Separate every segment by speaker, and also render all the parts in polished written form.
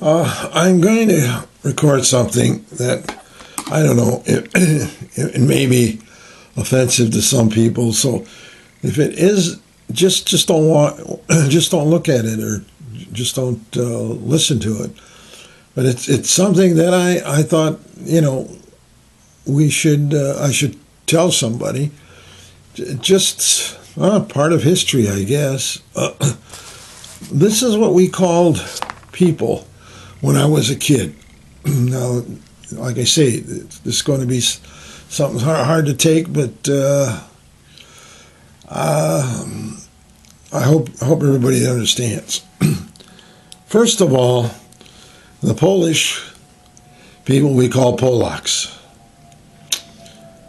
Speaker 1: I'm going to record something that I don't know. It may be offensive to some people. So if it is, just don't just don't look at it, or just don't listen to it. But it's something that I thought I should tell somebody. Just part of history, I guess. This is what we called people when I was a kid. Now, like I say, this is going to be something hard to take, but I hope everybody understands. First of all, the Polish people we call Polacks.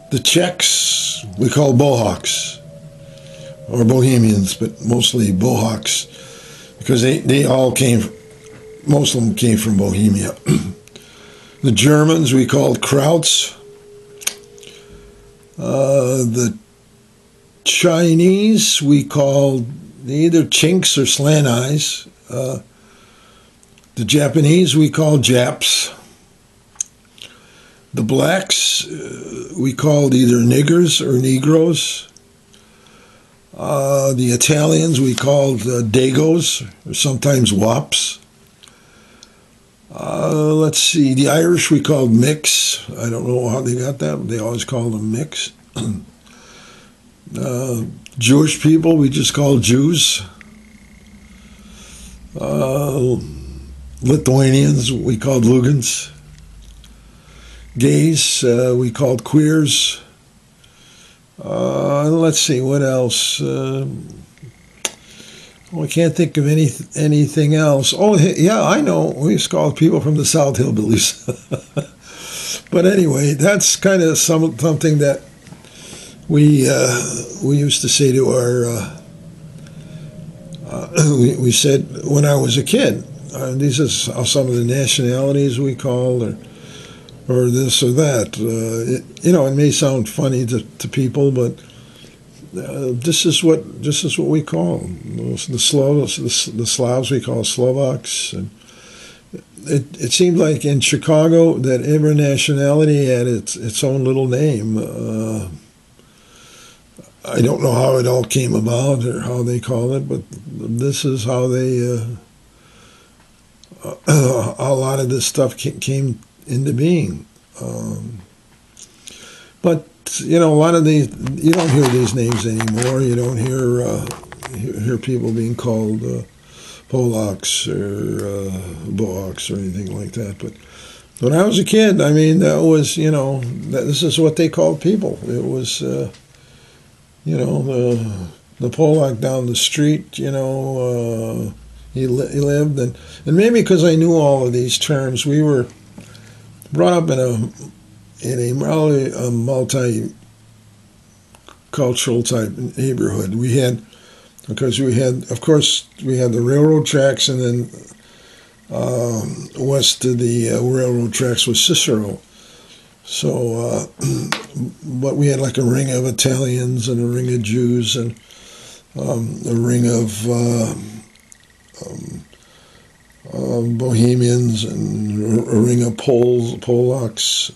Speaker 1: The Czechs we call Bohawks, or Bohemians, but mostly Bohawks, because they all most of them came from Bohemia. The Germans we called Krauts. The Chinese we called either Chinks or Slant Eyes. The Japanese we called Japs. The blacks we called either niggers or Negroes. The Italians we called Dagos, or sometimes Wops. Let's see, the Irish we called Mix. I don't know how they got that, but they always called them Mix. Jewish people we just called Jews. Lithuanians we called Lugans. Gays we called queers. Let's see, what else? I can't think of anything else. Oh, yeah, I know. We used to call people from the South hillbillies. But anyway, that's kind of something that we used to say to our. We said when I was a kid. These are some of the nationalities we called, or this or that. It may sound funny to people, but this is what we call them. The Slavs we call Slovaks. And it seemed like in Chicago that every nationality had its own little name. I don't know how it all came about or how they call it, but this is how they a lot of this stuff came into being. But a lot of these, you don't hear these names anymore. You don't hear people being called Polacks or Bohawks or anything like that. But when I was a kid, I mean, that was, this is what they called people. It was, the Polak down the street, he lived. And maybe because I knew all of these terms, we were brought up in a multi-cultural type neighborhood. Of course, we had the railroad tracks, and then west of the railroad tracks was Cicero. So, but we had like a ring of Italians and a ring of Jews and a ring of Bohemians and a ring of Polacks,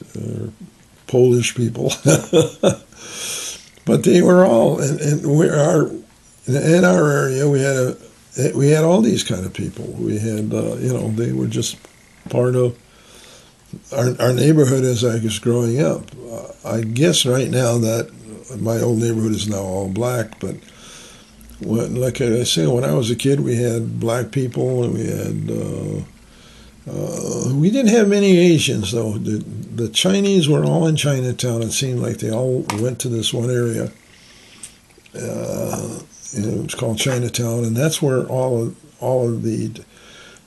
Speaker 1: Polish people. But they were all, and in our area we had all these kind of people. We had they were just part of our neighborhood as I was growing up. I guess right now that my old neighborhood is now all black, but like I say, when I was a kid, we had black people, and we didn't have many Asians though. The Chinese were all in Chinatown. It seemed like they all went to this one area. It was called Chinatown, and that's where all of the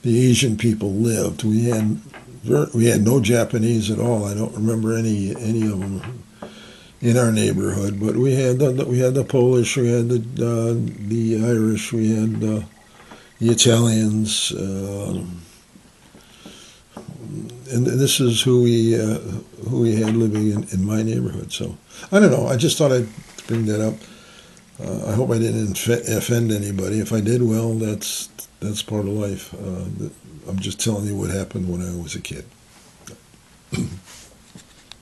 Speaker 1: Asian people lived. We had no Japanese at all. I don't remember any of them in our neighborhood, but we had the Polish, we had the Irish, we had the Italians, and this is who we had living in my neighborhood. So I don't know. I just thought I'd bring that up. I hope I didn't offend anybody. If I did, well, that's part of life. I'm just telling you what happened when I was a kid.